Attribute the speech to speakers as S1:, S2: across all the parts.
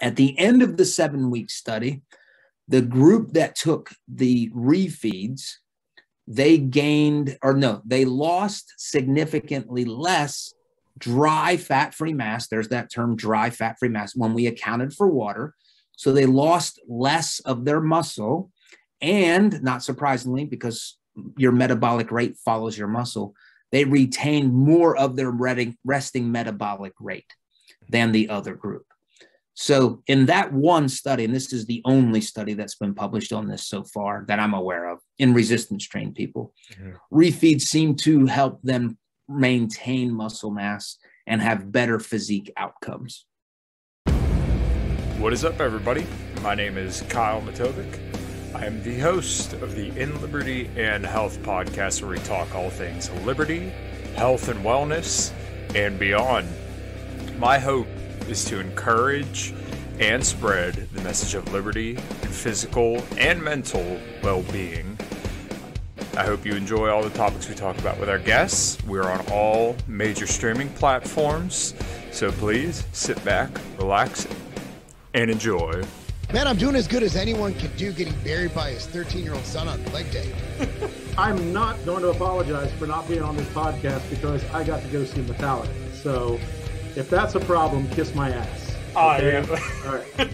S1: At the end of the 7-week study, the group that took the refeeds, they lost significantly less dry fat-free mass. There's that term, dry fat-free mass, when we accounted for water. So they lost less of their muscle, and not surprisingly, because your metabolic rate follows your muscle, they retained more of their resting metabolic rate than the other group. So in that one study, and this is the only study that's been published on this so far that I'm aware of in resistance trained people, refeeds seem to help them maintain muscle mass and have better physique outcomes.
S2: What is up, everybody? My name is Kyle Matovcik. I am the host of the In Liberty and Health podcast, where we talk all things liberty, health and wellness, and beyond. My hope is to encourage and spread the message of liberty and physical and mental well-being. I hope you enjoy all the topics we talk about with our guests. We're on all major streaming platforms, so please sit back, relax, and enjoy.
S3: Man, I'm doing as good as anyone can do getting buried by his 13-year-old son on leg day.
S4: I'm not going to apologize for not being on this podcast because I got to go see Metallica. So if that's a problem, kiss my ass.
S2: Okay?
S4: All right.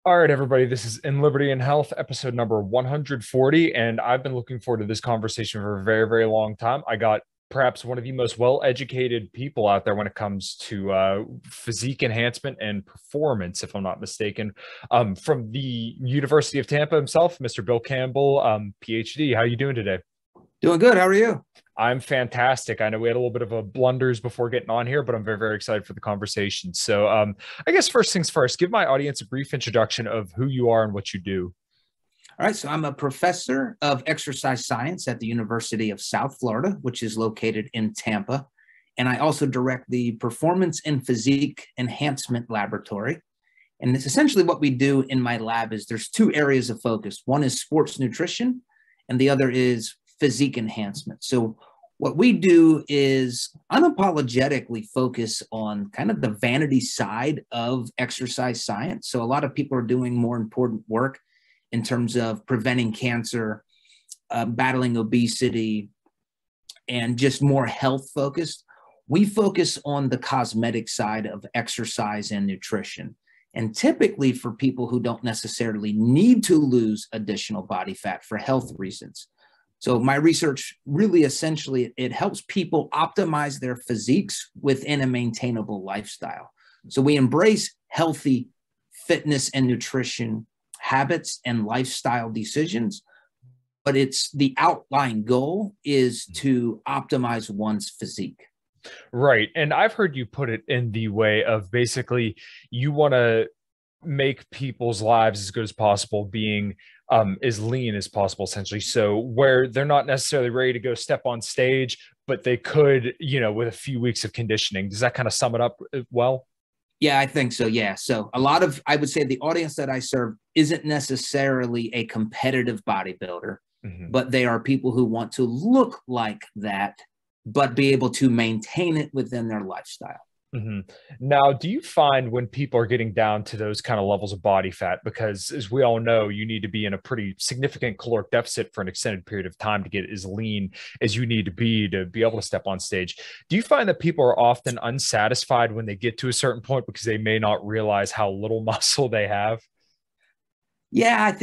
S2: All right, everybody, this is In Liberty and Health, episode number 140, and I've been looking forward to this conversation for a very, very long time. I got perhaps one of the most well-educated people out there when it comes to physique enhancement and performance, if I'm not mistaken, from the University of Tampa himself, Mr. Bill Campbell, PhD. How are you doing today?
S1: Doing good. How are you?
S2: I'm fantastic. I know we had a little bit of a blunders before getting on here, but I'm very, very excited for the conversation. So I guess first things first, give my audience a brief introduction of who you are and what you do.
S1: All right. So I'm a professor of exercise science at the University of South Florida, which is located in Tampa. And I also direct the Performance and Physique Enhancement Laboratory. And it's essentially what we do in my lab is there's two areas of focus. One is sports nutrition, and the other is physique enhancement. So what we do is unapologetically focus on kind of the vanity side of exercise science. So a lot of people are doing more important work in terms of preventing cancer, battling obesity, and just more health focused. We focus on the cosmetic side of exercise and nutrition. And typically for people who don't necessarily need to lose additional body fat for health reasons. So my research really essentially, it helps people optimize their physiques within a maintainable lifestyle. So we embrace healthy fitness and nutrition habits and lifestyle decisions, but it's the outlying goal is to optimize one's physique.
S2: Right. And I've heard you put it in the way of basically you want to make people's lives as good as possible, being as lean as possible, essentially. So where they're not necessarily ready to go step on stage, but they could, with a few weeks of conditioning. Does that kind of sum it up well?
S1: Yeah, I think so. Yeah. So I would say the audience that I serve isn't necessarily a competitive bodybuilder, but they are people who want to look like that, but be able to maintain it within their lifestyle.
S2: Now, do you find when people are getting down to those kind of levels of body fat, because as we all know, you need to be in a pretty significant caloric deficit for an extended period of time to get as lean as you need to be able to step on stage. Do you find that people are often unsatisfied when they get to a certain point because they may not realize how little muscle they have?
S1: Yeah,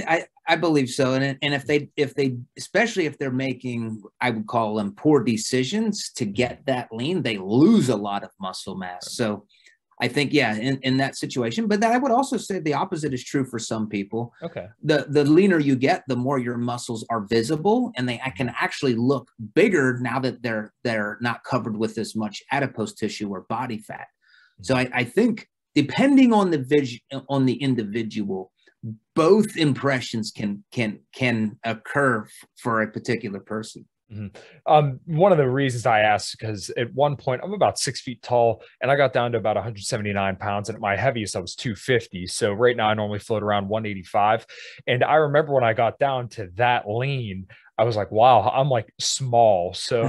S1: I believe so. And if they, especially if they're making, I would call them poor decisions to get that lean, they lose a lot of muscle mass. So I think, yeah, in that situation, but then I would also say the opposite is true for some people.
S2: Okay.
S1: The leaner you get, the more your muscles are visible, and I can actually look bigger now that they're not covered with as much adipose tissue or body fat. So I think depending on the individual, both impressions can occur for a particular person.
S2: One of the reasons I asked, because at one point I'm about 6 feet tall and I got down to about 179 pounds, and at my heaviest I was 250. So right now I normally float around 185. And I remember when I got down to that lean, I was like, wow, I'm like small. So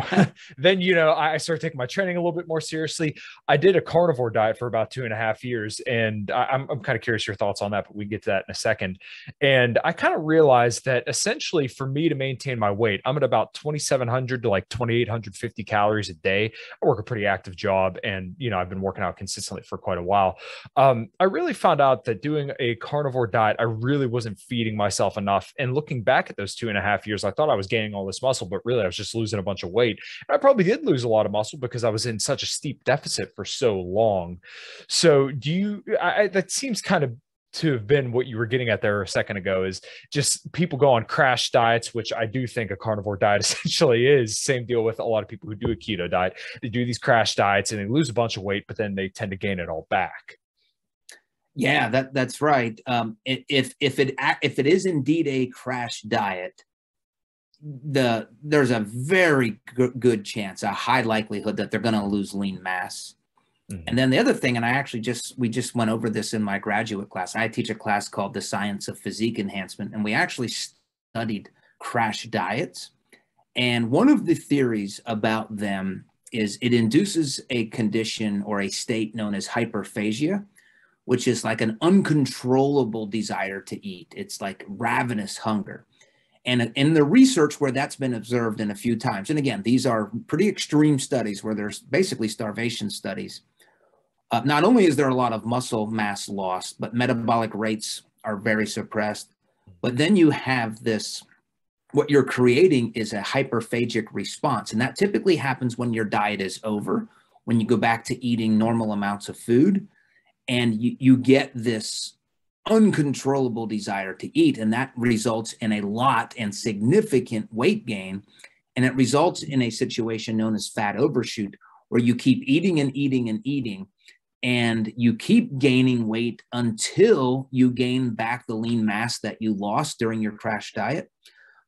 S2: then, I started taking my training a little bit more seriously. I did a carnivore diet for about 2.5 years. And I'm kind of curious your thoughts on that, but we can get to that in a second. And I kind of realized that essentially for me to maintain my weight, I'm at about 2,700 to like 2,850 calories a day. I work a pretty active job and, I've been working out consistently for quite a while. I really found out that doing a carnivore diet, I really wasn't feeding myself enough. And looking back at those 2.5 years, I thought I was gaining all this muscle, but really I was just losing a bunch of weight. And I probably did lose a lot of muscle because I was in such a steep deficit for so long. So that seems kind of to have been what you were getting at there a second ago, is just people go on crash diets, which I do think a carnivore diet essentially is. Same deal with a lot of people who do a keto diet. They do these crash diets and they lose a bunch of weight, but then they tend to gain it all back.
S1: Yeah, that's right. If it is indeed a crash diet, there's a very good chance, a high likelihood that they're going to lose lean mass. Mm-hmm. And then the other thing, and we just went over this in my graduate class. I teach a class called The Science of Physique Enhancement, and we actually studied crash diets. And one of the theories about them is it induces a condition or a state known as hyperphagia, which is like an uncontrollable desire to eat. It's like ravenous hunger. And in the research where that's been observed in a few times, and again, these are pretty extreme studies where there's basically starvation studies. Not only is there a lot of muscle mass loss, but metabolic rates are very suppressed. But then you have this, what you're creating is a hyperphagic response. And that typically happens when your diet is over, when you go back to eating normal amounts of food, and you get this uncontrollable desire to eat. And that results in a lot and significant weight gain. And it results in a situation known as fat overshoot, where you keep eating and eating and eating, and you keep gaining weight until you gain back the lean mass that you lost during your crash diet.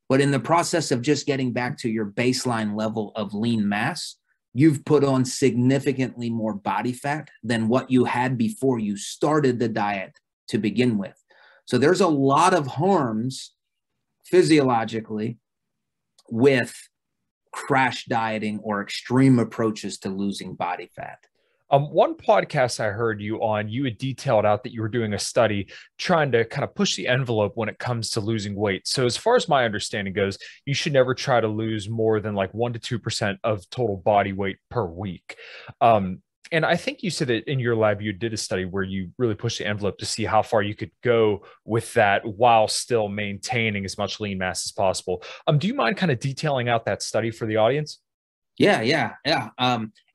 S1: But in the process of just getting back to your baseline level of lean mass, you've put on significantly more body fat than what you had before you started the diet to begin with. So there's a lot of harms physiologically with crash dieting or extreme approaches to losing body fat.
S2: One podcast I heard you on, you had detailed out that you were doing a study trying to kind of push the envelope when it comes to losing weight. So as far as my understanding goes, you should never try to lose more than like 1 to 2% of total body weight per week. And I think you said that in your lab, you did a study where you really pushed the envelope to see how far you could go with that while still maintaining as much lean mass as possible. Do you mind kind of detailing out that study for the audience?
S1: Yeah.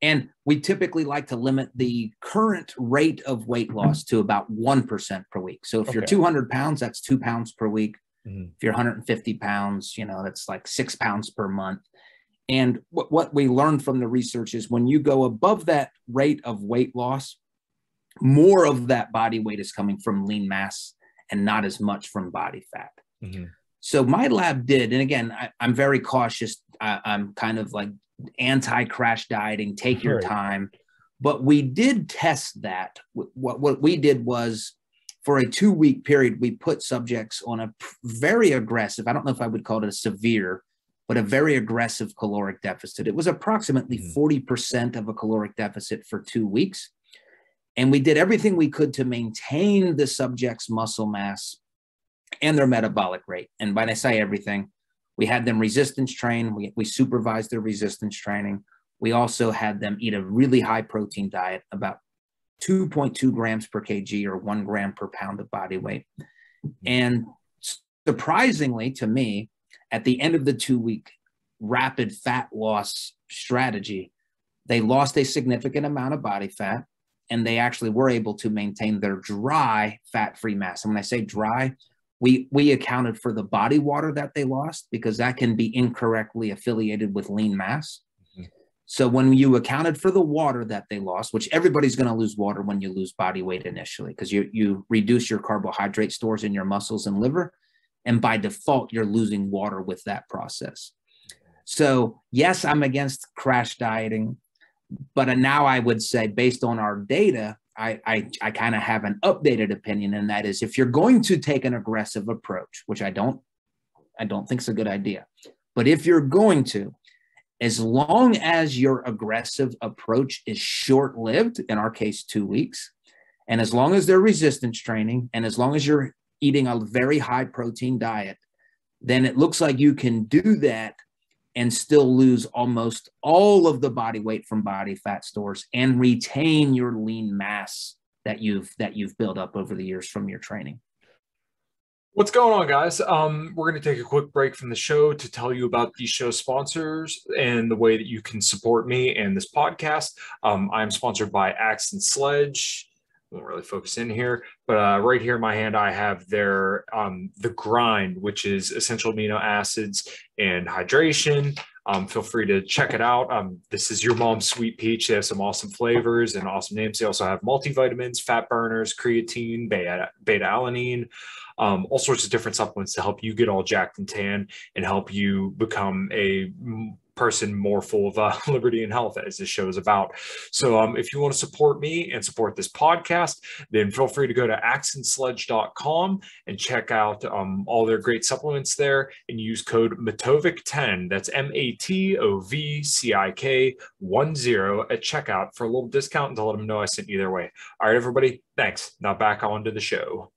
S1: And we typically like to limit the current rate of weight loss to about 1% per week. So if you're 200 pounds, that's 2 pounds per week. Mm-hmm. If you're 150 pounds, that's like 6 pounds per month. And what we learned from the research is when you go above that rate of weight loss, more of that body weight is coming from lean mass and not as much from body fat. Mm-hmm. So my lab did, and again, I'm very cautious. I'm kind of like anti-crash dieting, take your time. But we did test that. What we did was, for a 2-week period, we put subjects on a very aggressive, I don't know if I would call it a severe, but a very aggressive caloric deficit. It was approximately 40% of a caloric deficit for 2 weeks. And we did everything we could to maintain the subject's muscle mass and their metabolic rate. And when I say everything, we had them resistance train. We supervised their resistance training. We also had them eat a really high protein diet, about 2.2 grams per kg or 1 gram per pound of body weight. And surprisingly to me, at the end of the 2-week rapid fat loss strategy, they lost a significant amount of body fat, and they actually were able to maintain their dry fat-free mass. And when I say dry, we accounted for the body water that they lost, because that can be incorrectly affiliated with lean mass. Mm-hmm. So when you accounted for the water that they lost, which everybody's going to lose water when you lose body weight initially, because you reduce your carbohydrate stores in your muscles and liver, and by default, you're losing water with that process. So yes, I'm against crash dieting, but now I would say, based on our data, I kind of have an updated opinion, and that is, if you're going to take an aggressive approach, which I don't think is a good idea, But if you're going to, as long as your aggressive approach is short-lived, in our case, 2 weeks, and as long as they're resistance training, and as long as you're eating a very high protein diet, then it looks like you can do that and still lose almost all of the body weight from body fat stores and retain your lean mass that you've built up over the years from your training.
S2: What's going on, guys? We're going to take a quick break from the show to tell you about these show sponsors and the way that you can support me and this podcast. I'm sponsored by Axe and Sledge. Won't really focus in here, but right here in my hand, I have their The Grind, which is essential amino acids and hydration. Feel free to check it out. This is your mom's sweet peach. They have some awesome flavors and awesome names. They also have multivitamins, fat burners, creatine, beta-alanine, all sorts of different supplements to help you get all jacked and tan and help you become a person more full of liberty and health, as this show is about. So if you want to support me and support this podcast, then feel free to go to axandsledge.com and check out all their great supplements there and use code Matovcik10. That's MATOVCIK10 at checkout for a little discount and to let them know I sent you their way. All right, everybody. Thanks. Now back on to the show.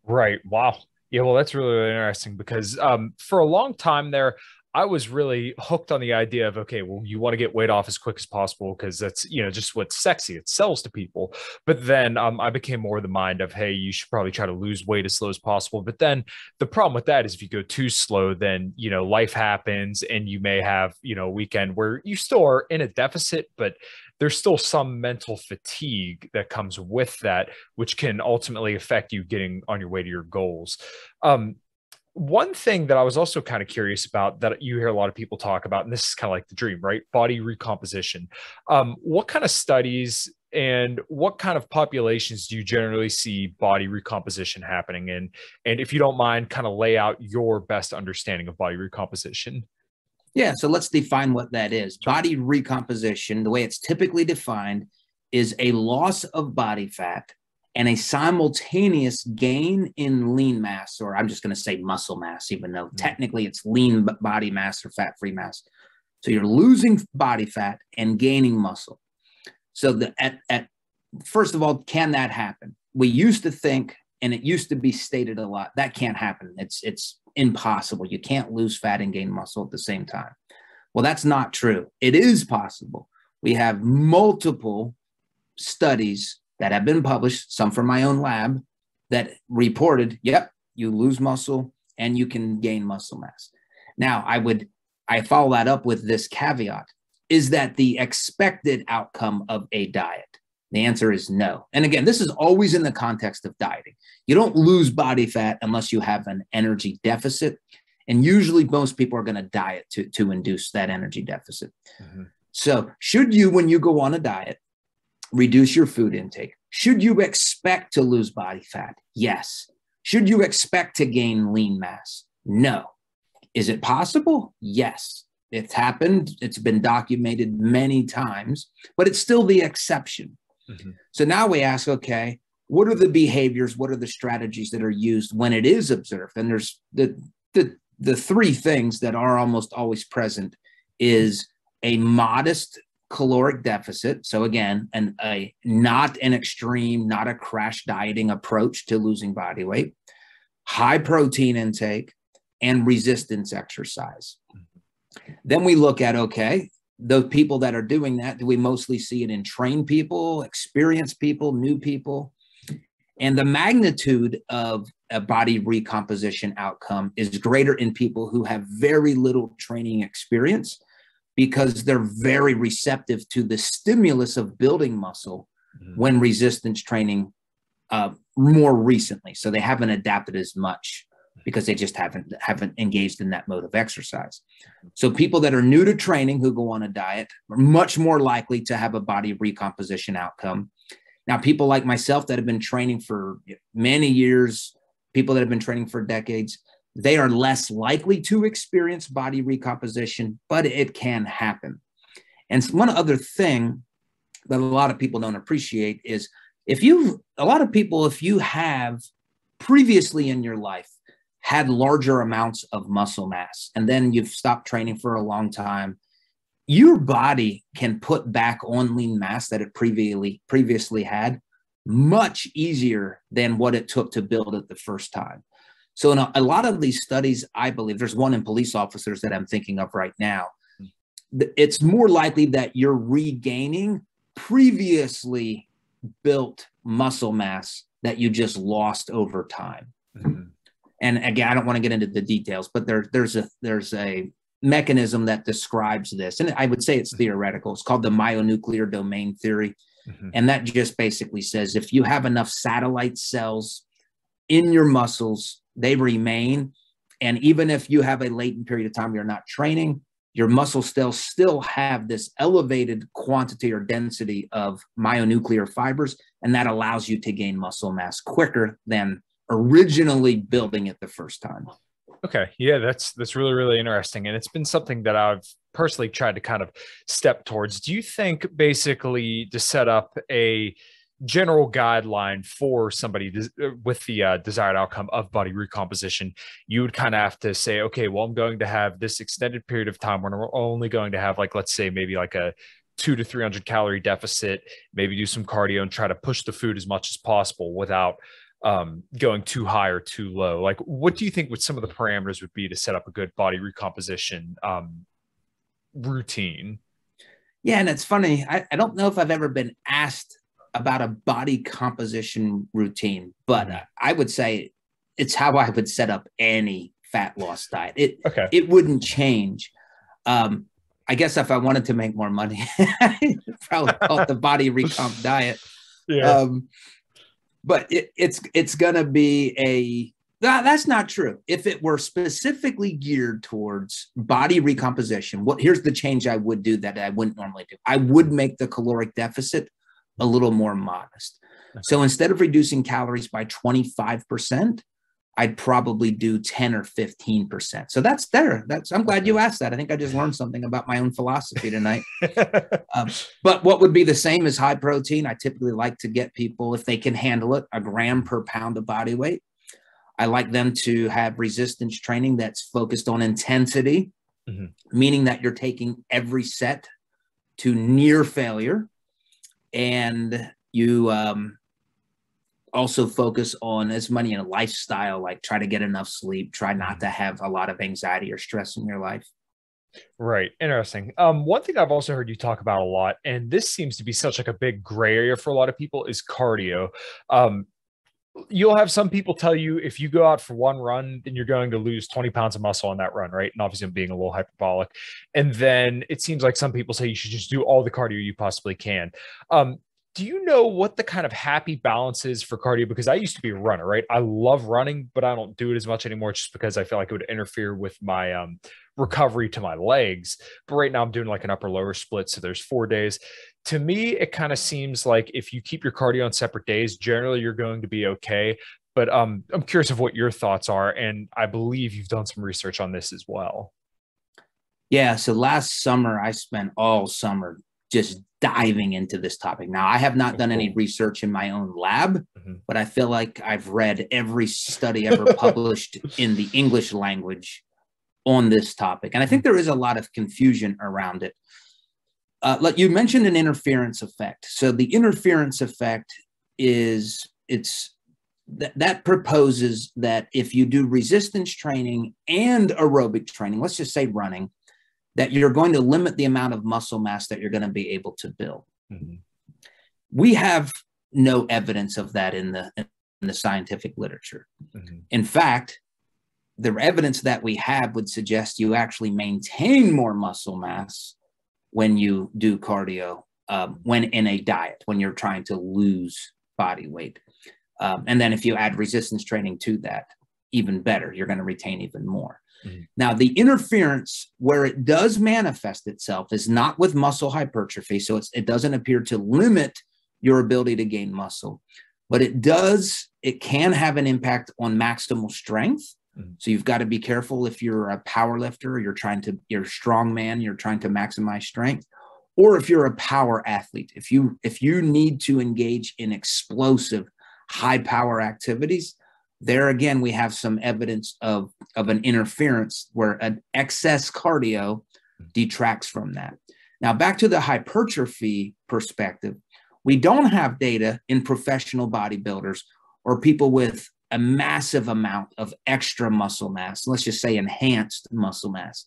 S5: Right. Wow. Yeah. Well, that's really, really interesting because for a long time there, I was really hooked on the idea of, okay, well, you want to get weight off as quick as possible because that's, just what's sexy. It sells to people. But then I became more of the mind of, hey, you should probably try to lose weight as slow as possible. But then the problem with that is if you go too slow, then, life happens and you may have, a weekend where you still are in a deficit, but there's still some mental fatigue that comes with that, which can ultimately affect you getting on your way to your goals. One thing that I was also kind of curious about that you hear a lot of people talk about, and this is kind of like the dream, right? Body recomposition. What kind of studies and what kind of populations do you generally see body recomposition happening in? And if you don't mind, kind of lay out your best understanding of body recomposition.
S1: Yeah, so let's define what that is. Body recomposition, the way it's typically defined, is a loss of body fat and a simultaneous gain in lean mass, or I'm just going to say muscle mass, even though technically it's lean body mass or fat-free mass. So you're losing body fat and gaining muscle. So first of all, can that happen? We used to think, and it used to be stated a lot, that can't happen. It's impossible. You can't lose fat and gain muscle at the same time. Well, that's not true. It is possible. We have multiple studies that have been published, some from my own lab, that reported, yep, you lose muscle and you can gain muscle mass. Now, I follow that up with this caveat. Is that the expected outcome of a diet? The answer is no. And again, this is always in the context of dieting. You don't lose body fat unless you have an energy deficit. And usually most people are going to diet to induce that energy deficit. Mm-hmm. So should you, when you go on a diet, reduce your food intake? Should you expect to lose body fat? Yes. Should you expect to gain lean mass? No. Is it possible? Yes. It's happened. It's been documented many times, but it's still the exception. Mm-hmm. So now we ask, okay, what are the behaviors? What are the strategies that are used when it is observed? And there's the three things that are almost always present is a modest caloric deficit. So again, not an extreme, not a crash dieting approach to losing body weight, high protein intake, and resistance exercise. Then we look at, okay, the people that are doing that, do we mostly see it in trained people, experienced people, new people? And the magnitude of a body recomposition outcome is greater in people who have very little training experience because they're very receptive to the stimulus of building muscle when resistance training more recently. So they haven't adapted as much because they just haven't engaged in that mode of exercise. So people that are new to training who go on a diet are much more likely to have a body recomposition outcome. Now, people like myself that have been training for many years, people that have been training for decades, they are less likely to experience body recomposition, but it can happen. And one other thing that a lot of people don't appreciate is if you have previously in your life had larger amounts of muscle mass, and then you've stopped training for a long time, your body can put back on lean mass that it previously had much easier than what it took to build it the first time. So in a lot of these studies, I believe, there's one in police officers that I'm thinking of right now, it's more likely that you're regaining previously built muscle mass that you just lost over time. Mm-hmm. And again, I don't want to get into the details, but there's a mechanism that describes this. And I would say it's theoretical. It's called the myonuclear domain theory. Mm-hmm. And that just basically says if you have enough satellite cells in your muscles, they remain. And even if you have a latent period of time you're not training, your muscles still have this elevated quantity or density of myonuclear fibers, and that allows you to gain muscle mass quicker than originally building it the first time.
S5: Okay. Yeah, that's really, really interesting. And it's been something that I've personally tried to kind of step towards. Do you think basically to set up a general guideline for somebody with the desired outcome of body recomposition, you would kind of have to say, okay, well, I'm going to have this extended period of time when we're only going to have, like, let's say maybe like a 200 to 300 calorie deficit, maybe do some cardio and try to push the food as much as possible without going too high or too low. Like, what do you think what some of the parameters would be to set up a good body recomposition routine?
S1: Yeah. And it's funny. I don't know if I've ever been asked about a body composition routine, but I would say it's how I would set up any fat loss diet. It wouldn't change. I guess if I wanted to make more money, I'd probably call it the body recomp diet. Yeah. But it's going to be that's not true. If it were specifically geared towards body recomposition, here's the change I would do that I wouldn't normally do. I would make the caloric deficit a little more modest. Okay. So instead of reducing calories by 25%, I'd probably do 10 or 15%. So that's there. I'm glad you asked that. I think I just learned something about my own philosophy tonight. But what would be the same as high protein? I typically like to get people, if they can handle it, 1 gram per pound of body weight. I like them to have resistance training that's focused on intensity, meaning that you're taking every set to near failure. And you also focus on as money in a lifestyle, like try to get enough sleep, try not to have a lot of anxiety or stress in your life.
S5: Right. Interesting. One thing I've also heard you talk about a lot, and this seems to be such like a big gray area for a lot of people, is cardio. You'll have some people tell you if you go out for one run, then you're going to lose 20 pounds of muscle on that run, right? And obviously I'm being a little hyperbolic. And then it seems like some people say you should just do all the cardio you possibly can. Do you know what the kind of happy balance is for cardio? Because I used to be a runner, right? I love running, but I don't do it as much anymore just because I feel like it would interfere with my recovery to my legs. But right now I'm doing like an upper lower split. So there's 4 days. To me, it kind of seems like if you keep your cardio on separate days, generally you're going to be okay. But I'm curious of what your thoughts are. And I believe you've done some research on this as well.
S1: Yeah. So last summer, I spent all summer just diving into this topic. Now, I have not done any research in my own lab, but I feel like I've read every study ever published in the English language on this topic. And I think there is a lot of confusion around it. Like you mentioned an interference effect. So the interference effect is that proposes that if you do resistance training and aerobic training, let's just say running, that you're going to limit the amount of muscle mass that you're going to be able to build. We have no evidence of that in the scientific literature. In fact, the evidence that we have would suggest you actually maintain more muscle mass when you do cardio, when in a diet, when you're trying to lose body weight. And then if you add resistance training to that, even better, you're going to retain even more. Now, the interference where it does manifest itself is not with muscle hypertrophy. So it doesn't appear to limit your ability to gain muscle, but it can have an impact on maximal strength. So you've got to be careful if you're a power lifter, you're a strong man, you're trying to maximize strength, or if you're a power athlete, if you need to engage in explosive high power activities, There again, we have some evidence of an interference where an excess cardio detracts from that. Now, back to the hypertrophy perspective, we don't have data in professional bodybuilders or people with a massive amount of extra muscle mass, let's just say enhanced muscle mass.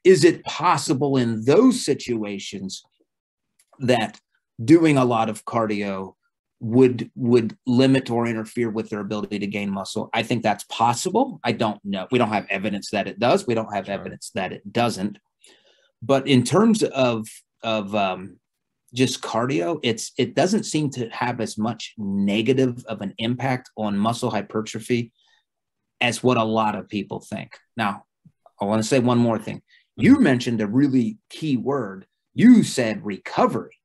S1: Is it possible in those situations that doing a lot of cardio would limit or interfere with their ability to gain muscle? I think that's possible. I don't know. We don't have evidence that it does. We don't have evidence that it doesn't. But in terms of just cardio, it doesn't seem to have as much negative of an impact on muscle hypertrophy as what a lot of people think. Now, I want to say one more thing. You mentioned a really key word. You said recovery.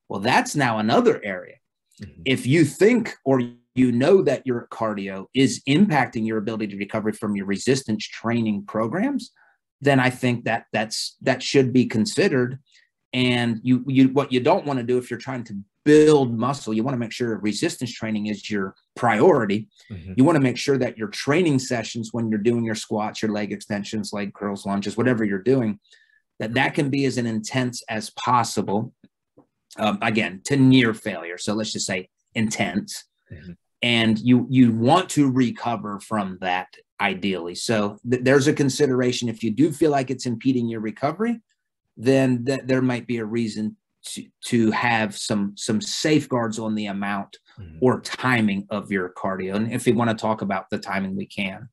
S1: Well, that's now another area. If you think or you know that your cardio is impacting your ability to recover from your resistance training programs, then I think that should be considered. And what you don't want to do if you're trying to build muscle, you want to make sure resistance training is your priority. You want to make sure that your training sessions, when you're doing your squats, your leg extensions, leg curls, lunges, whatever you're doing, that can be as intense as possible. Again, to near failure. So let's just say intense. And you want to recover from that ideally. So there's a consideration. If you do feel like it's impeding your recovery, then there might be a reason to have some safeguards on the amount or timing of your cardio. And if we want to talk about the timing, we can.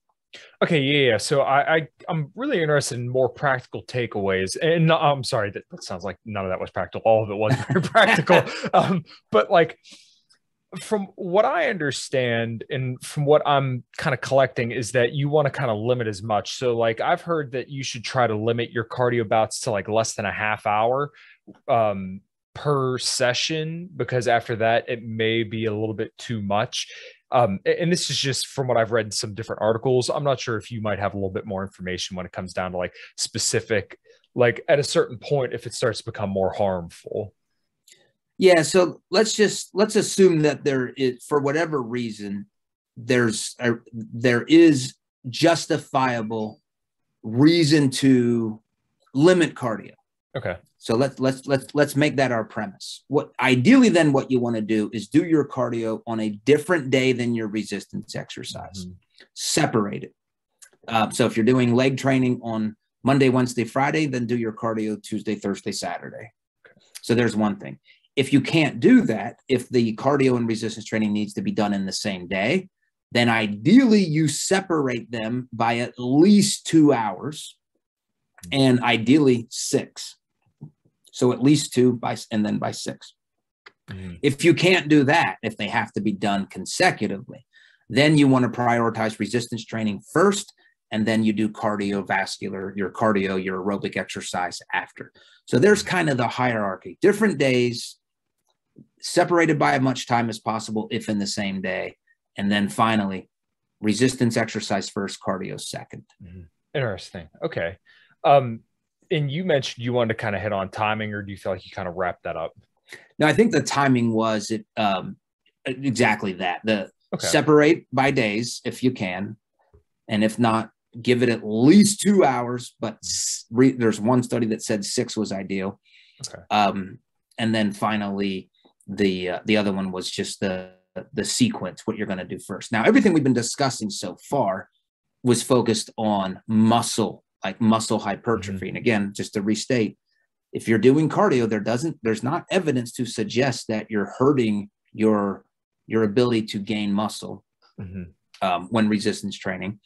S5: Okay, yeah. So I'm really interested in more practical takeaways. And no, I'm sorry, that sounds like none of that was practical. All of it was very practical. But like, from what I understand and from what I'm kind of collecting is that you want to kind of limit as much. So like I've heard that you should try to limit your cardio bouts to like less than a half hour per session, because after that, it may be a little bit too much. And this is just from what I've read in some different articles. I'm not sure if you might have a little bit more information when it comes down to like specific, like at a certain point, if it starts to become more harmful.
S1: Yeah. So let's assume that there is, for whatever reason, there is justifiable reason to limit cardio.
S5: Okay.
S1: So let's make that our premise. What you want to do is do your cardio on a different day than your resistance exercise. Separate it. So if you're doing leg training on Monday, Wednesday, Friday, then do your cardio Tuesday, Thursday, Saturday. Okay. So there's one thing. If you can't do that, if the cardio and resistance training needs to be done in the same day, then ideally you separate them by at least 2 hours and ideally 6. So at least 2 and then by 6. If you can't do that, if they have to be done consecutively, then you want to prioritize resistance training first, and then you do cardiovascular, your cardio, your aerobic exercise after. So there's kind of the hierarchy. Different days, separated by as much time as possible, if in the same day. And then finally, resistance exercise first, cardio second.
S5: Interesting. Okay. And you mentioned you wanted to kind of hit on timing, or do you feel like you kind of wrapped that up?
S1: No, I think the timing was exactly that. Separate by days if you can. And if not, give it at least 2 hours. But there's one study that said 6 was ideal.
S5: Okay.
S1: And then finally, the other one was just the sequence, what you're going to do first. Now, everything we've been discussing so far was focused on muscle, like muscle hypertrophy. And again, just to restate, if you're doing cardio, there's not evidence to suggest that you're hurting your ability to gain muscle when resistance training.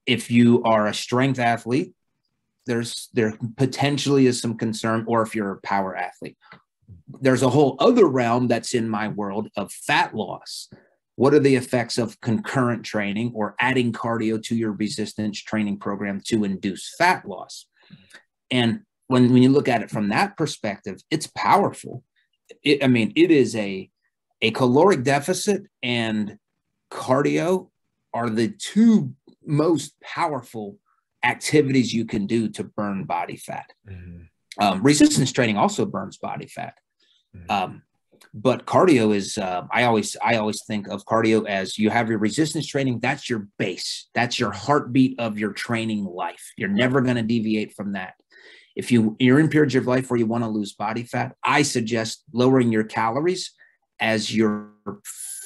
S1: If you are a strength athlete, there potentially is some concern, or if you're a power athlete. There's a whole other realm that's in my world of fat loss. What are the effects of concurrent training or adding cardio to your resistance training program to induce fat loss? And when you look at it from that perspective, it's powerful. It is a caloric deficit and cardio are the two most powerful activities you can do to burn body fat. Resistance training also burns body fat. But cardio is, I always think of cardio as you have your resistance training. That's your base. That's your heartbeat of your training life. You're never going to deviate from that. If you're in periods of life where you want to lose body fat, I suggest lowering your calories as your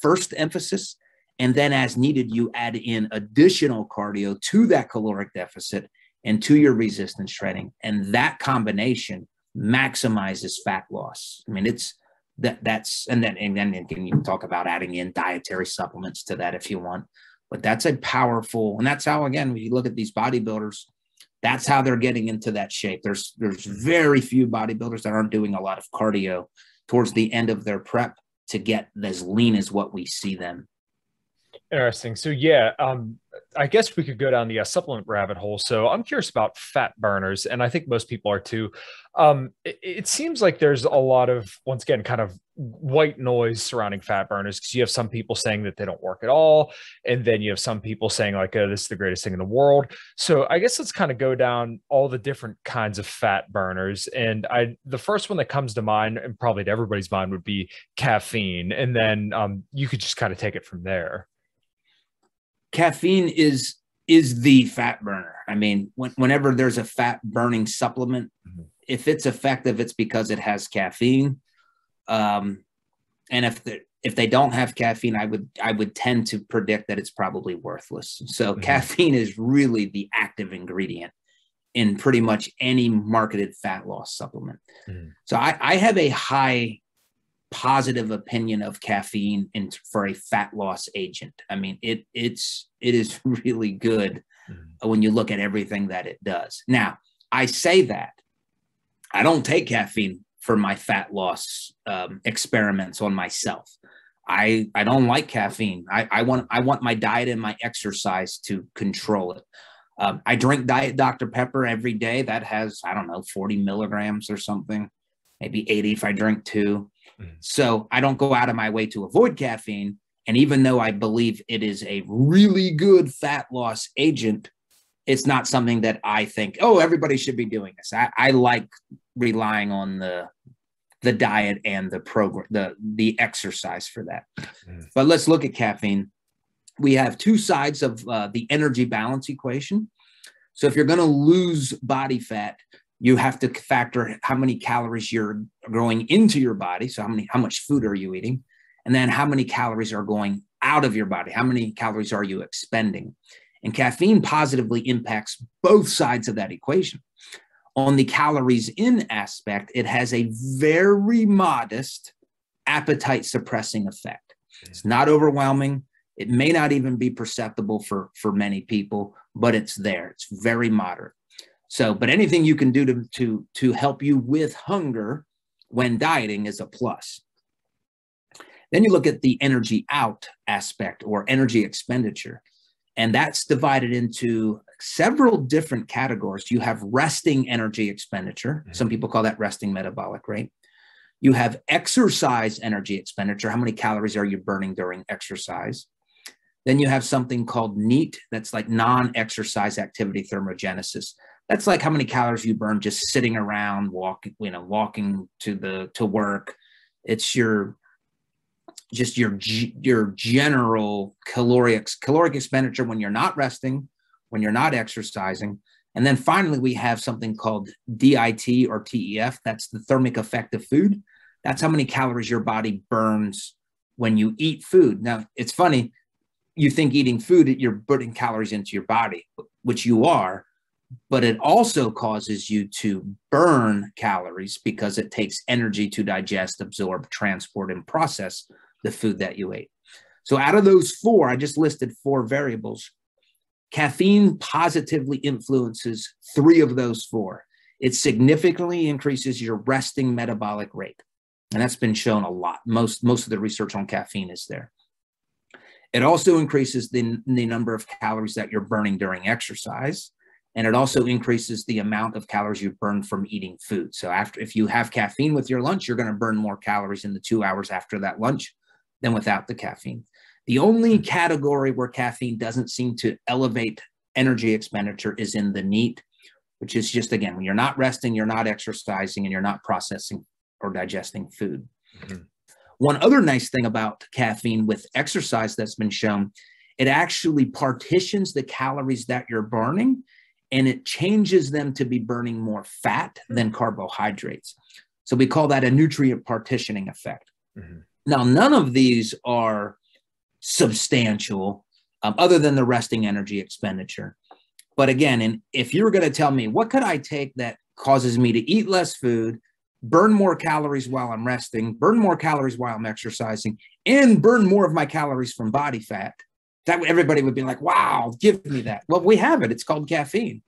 S1: first emphasis. And then as needed, you add in additional cardio to that caloric deficit and to your resistance training. And that combination maximizes fat loss. I mean, and then you can talk about adding in dietary supplements to that if you want, but that's a powerful, and that's how, again, when you look at these bodybuilders, that's how they're getting into that shape. There's very few bodybuilders that aren't doing a lot of cardio towards the end of their prep to get as lean as what we see them.
S5: Interesting. So yeah, I guess we could go down the supplement rabbit hole. So I'm curious about fat burners, and I think most people are too. It seems like there's a lot of, once again, kind of white noise surrounding fat burners, because you have some people saying that they don't work at all, and then you have some people saying like, oh, this is the greatest thing in the world. So I guess let's kind of go down all the different kinds of fat burners. And the first one that comes to mind, and probably to everybody's mind, would be caffeine. And then you could just kind of take it from there.
S1: Caffeine is the fat burner. I mean, whenever there's a fat burning supplement, if it's effective, it's because it has caffeine. And if they don't have caffeine, I would tend to predict that it's probably worthless. So caffeine is really the active ingredient in pretty much any marketed fat loss supplement. So I have a high positive opinion of caffeine for a fat loss agent. I mean, it is really good when you look at everything that it does. Now, I say that I don't take caffeine for my fat loss experiments on myself. I don't like caffeine. I want my diet and my exercise to control it. I drink Diet Dr. Pepper every day. That has, I don't know, 40 milligrams or something, maybe 80 if I drink 2. So I don't go out of my way to avoid caffeine. And even though I believe it is a really good fat loss agent, it's not something that I think, oh, everybody should be doing this. I like relying on the diet and the program, the exercise for that. But let's look at caffeine. We have 2 sides of the energy balance equation. So if you're going to lose body fat, you have to factor how many calories you're going into your body. So how much food are you eating? And then how many calories are going out of your body? How many calories are you expending? And caffeine positively impacts both sides of that equation. On the calories in aspect, it has a very modest appetite suppressing effect. It's not overwhelming. It may not even be perceptible for many people, but it's there. It's very moderate. So, but anything you can do to help you with hunger when dieting is a plus. Then you look at the energy out aspect or energy expenditure, and that's divided into several different categories. You have resting energy expenditure. Some people call that resting metabolic rate. You have exercise energy expenditure. How many calories are you burning during exercise? Then you have something called NEAT. That's like non-exercise activity thermogenesis. That's like how many calories you burn just sitting around, walking to work. It's your general caloric expenditure when you're not resting, when you're not exercising. And then finally, we have something called DIT or TEF. That's the thermic effect of food. That's how many calories your body burns when you eat food. Now, it's funny. You think eating food, you're putting calories into your body, which you are, but it also causes you to burn calories because it takes energy to digest, absorb, transport, and process the food that you ate. So out of those 4, I just listed 4 variables. Caffeine positively influences 3 of those 4. It significantly increases your resting metabolic rate. And that's been shown a lot. Most of the research on caffeine is there. It also increases the number of calories that you're burning during exercise. And it also increases the amount of calories you burn from eating food. So if you have caffeine with your lunch, you're going to burn more calories in the 2 hours after that lunch than without the caffeine. The only category where caffeine doesn't seem to elevate energy expenditure is in the NEAT, which is just, again, when you're not resting, you're not exercising, and you're not processing or digesting food. One other nice thing about caffeine with exercise that's been shown, it actually partitions the calories that you're burning, and it changes them to be burning more fat than carbohydrates. So we call that a nutrient partitioning effect. Mm-hmm. Now, none of these are substantial other than the resting energy expenditure. But again, and if you're going to tell me, what could I take that causes me to eat less food, burn more calories while I'm resting, burn more calories while I'm exercising, and burn more of my calories from body fat, that everybody would be like, wow, give me that. Well, we have it. It's called caffeine.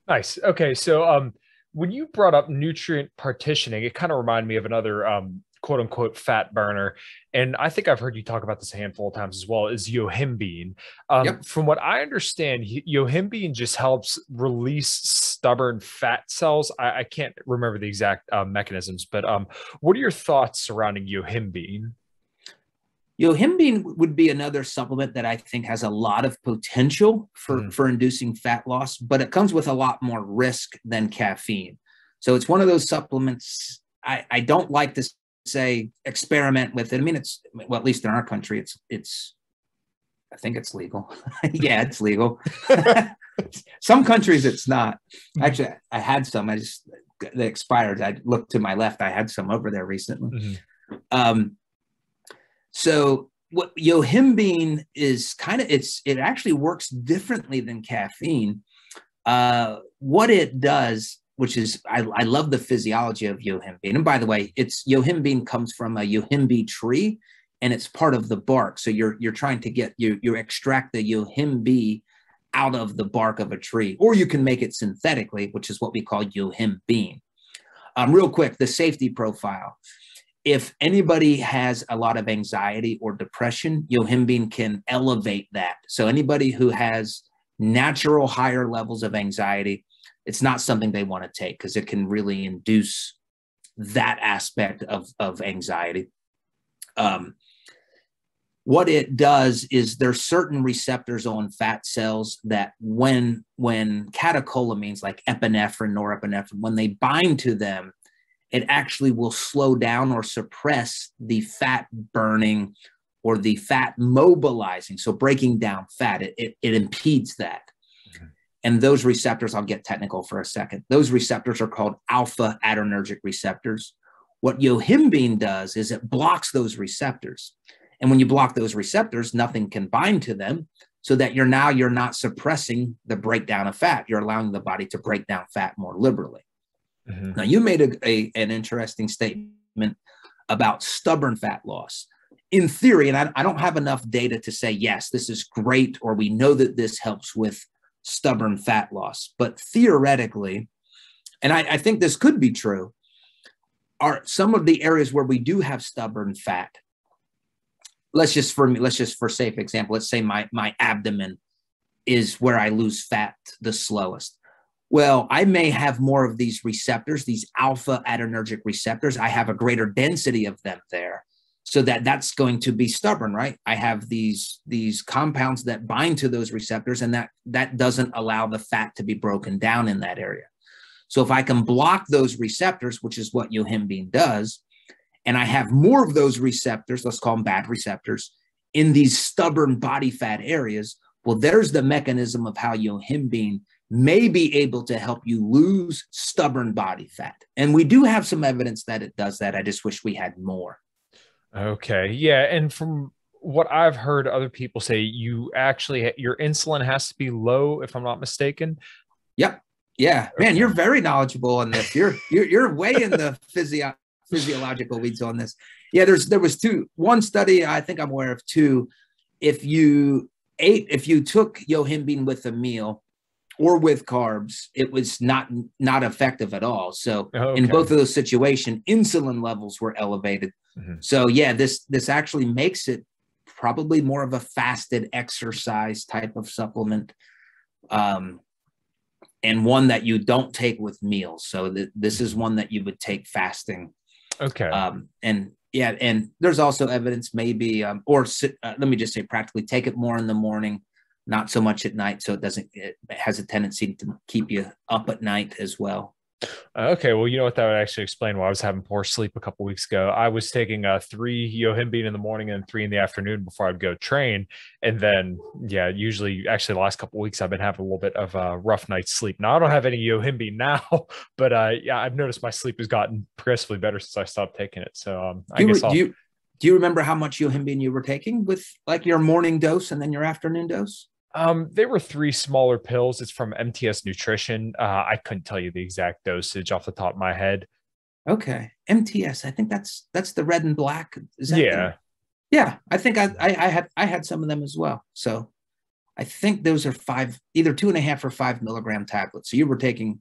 S5: Nice. Okay. So when you brought up nutrient partitioning, it kind of reminded me of another quote unquote fat burner. And I think I've heard you talk about this a handful of times as well, is yohimbine.
S1: Yep.
S5: From what I understand, yohimbine just helps release stubborn fat cells. I can't remember the exact mechanisms, but what are your thoughts surrounding yohimbine?
S1: Yohimbine would be another supplement that I think has a lot of potential for inducing fat loss, but it comes with a lot more risk than caffeine. So it's one of those supplements I don't like to say experiment with it. I mean, it's, well, at least in our country, it's I think it's legal. Yeah, it's legal. Some countries it's not. Actually, I had some. They expired. I looked to my left. I had some over there recently. Mm-hmm. So what yohimbine is it actually works differently than caffeine. What it does, which is, I love the physiology of yohimbine. And by the way, yohimbine comes from a yohimbe tree, and it's part of the bark. So you're trying to you extract the yohimbe out of the bark of a tree, or you can make it synthetically, which is what we call yohimbine. Real quick, the safety profile. If anybody has a lot of anxiety or depression, yohimbine can elevate that. So anybody who has natural higher levels of anxiety, it's not something they want to take because it can really induce that aspect of anxiety. What it does is there's certain receptors on fat cells that when catecholamines like epinephrine, norepinephrine, when they bind to them, it actually will slow down or suppress the fat burning or the fat mobilizing. So breaking down fat, it impedes that. Mm-hmm. And those receptors, I'll get technical for a second. Those receptors are called alpha adrenergic receptors. What yohimbine does is it blocks those receptors. And when you block those receptors, nothing can bind to them, so that you're not suppressing the breakdown of fat. You're allowing the body to break down fat more liberally. Mm-hmm. Now, you made an interesting statement about stubborn fat loss. In theory, and I don't have enough data to say, yes, this is great, or we know that this helps with stubborn fat loss. But theoretically, and I think this could be true, are some of the areas where we do have stubborn fat. Let's just for safe example, let's say my abdomen is where I lose fat the slowest. Well, I may have more of these receptors, these alpha adrenergic receptors. I have a greater density of them there, so that's going to be stubborn, right? I have these compounds that bind to those receptors, and that doesn't allow the fat to be broken down in that area. So if I can block those receptors, which is what yohimbine does, and I have more of those receptors, let's call them bad receptors, in these stubborn body fat areas, well, there's the mechanism of how yohimbine may be able to help you lose stubborn body fat. And we do have some evidence that it does that. I just wish we had more. Okay.
S5: Yeah. And from what I've heard other people say, your insulin has to be low, if I'm not mistaken.
S1: Yep. Yeah. Okay. Man, you're very knowledgeable on this. You're way in the physiological weeds on this. Yeah. There was one study, I think I'm aware of two. If you took yohimbine with a meal or with carbs, it was not effective at all. So in both of those situations, insulin levels were elevated. Mm-hmm. So yeah, this actually makes it probably more of a fasted exercise type of supplement, and one that you don't take with meals. So this is one that you would take fasting.
S5: Okay.
S1: And there's also evidence maybe, let me just say practically take it more in the morning, not so much at night. So it has a tendency to keep you up at night as well.
S5: Okay, well, you know what, that would actually explain why I was having poor sleep a couple weeks ago. I was taking 3 Yohimbine in the morning and 3 in the afternoon before I'd go train, and then yeah, usually actually the last couple weeks I've been having a little bit of a rough night's sleep. Now I don't have any Yohimbine now, but yeah, I've noticed my sleep has gotten progressively better since I stopped taking it. So I guess
S1: do you remember how much Yohimbine you were taking with like your morning dose and then your afternoon dose?
S5: They were 3 smaller pills. It's from MTS Nutrition. I couldn't tell you the exact dosage off the top of my head.
S1: Okay. MTS. I think that's the red and black. Is that
S5: Yeah.
S1: Yeah. I think I had some of them as well. So I think those are either 2.5 or 5 milligram tablets. So you were taking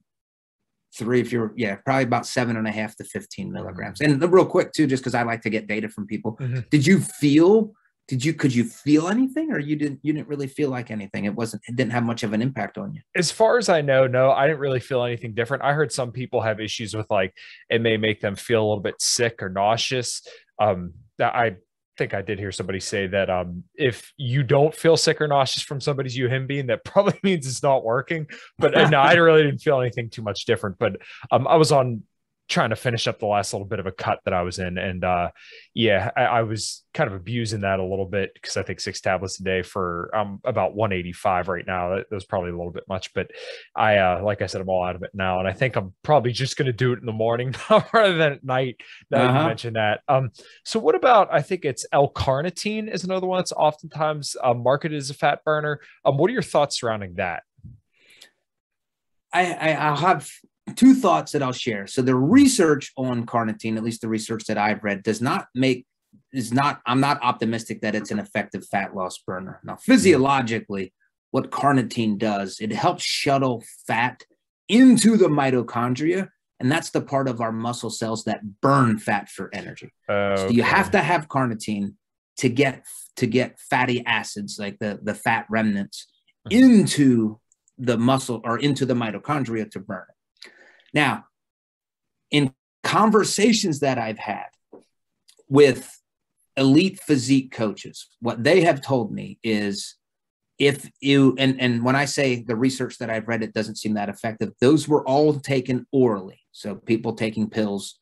S1: 3 if you're, yeah, probably about 7.5 to 15 milligrams. And real quick too, just because I like to get data from people.
S5: Mm-hmm.
S1: Could you feel anything, or you didn't really feel like anything? It didn't have much of an impact on you.
S5: As far as I know, no, I didn't really feel anything different. I heard some people have issues with like, it may make them feel a little bit sick or nauseous. I think I did hear somebody say that if you don't feel sick or nauseous from somebody's Yohimbine, that probably means it's not working. But no, I really didn't feel anything too much different. But I was trying to finish up the last little bit of a cut that I was in. And yeah, I was kind of abusing that a little bit because I think 6 tablets a day for about 185 right now. That was probably a little bit much, but like I said, I'm all out of it now. And I think I'm probably just going to do it in the morning rather than at night. Now you mentioned that. So what about, I think it's L-carnitine is another one that's oftentimes marketed as a fat burner. What are your thoughts surrounding that?
S1: I'll have 2 thoughts that I'll share. So the research on carnitine, at least the research that I've read, I'm not optimistic that it's an effective fat loss burner. Now, physiologically, what carnitine does, it helps shuttle fat into the mitochondria, and that's the part of our muscle cells that burn fat for energy. So you have to have carnitine to get fatty acids, like the fat remnants, into the muscle or into the mitochondria to burn it. Now, in conversations that I've had with elite physique coaches, what they have told me is if you, and when I say the research that I've read, it doesn't seem that effective. Those were all taken orally. So people taking pills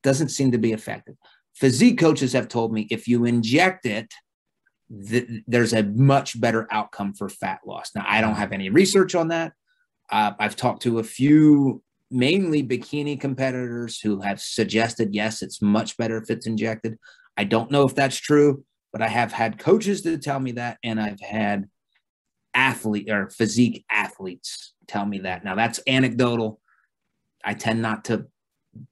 S1: doesn't seem to be effective. Physique coaches have told me if you inject it, there's a much better outcome for fat loss. Now, I don't have any research on that. I've talked to a few mainly bikini competitors who have suggested, yes, it's much better if it's injected. I don't know if that's true, but I have had coaches to tell me that, and I've had physique athletes tell me that. Now that's anecdotal. I tend not to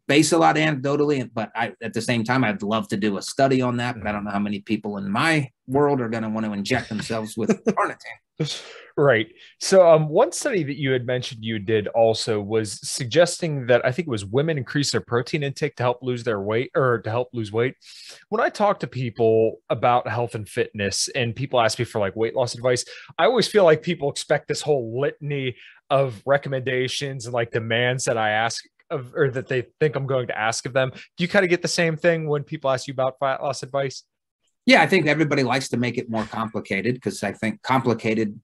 S1: base a lot anecdotally, but at the same time, I'd love to do a study on that, but I don't know how many people in my world are going to want to inject themselves with carnitine.
S5: Right. So one study that you had mentioned you did also was suggesting that I think it was women increase their protein intake to help lose their weight or to help lose weight. When I talk to people about health and fitness and people ask me for like weight loss advice, I always feel like people expect this whole litany of recommendations and like demands that I ask of, or that they think I'm going to ask of them. Do you kind of get the same thing when people ask you about fat loss advice?
S1: Yeah, I think everybody likes to make it more complicated because I think complicated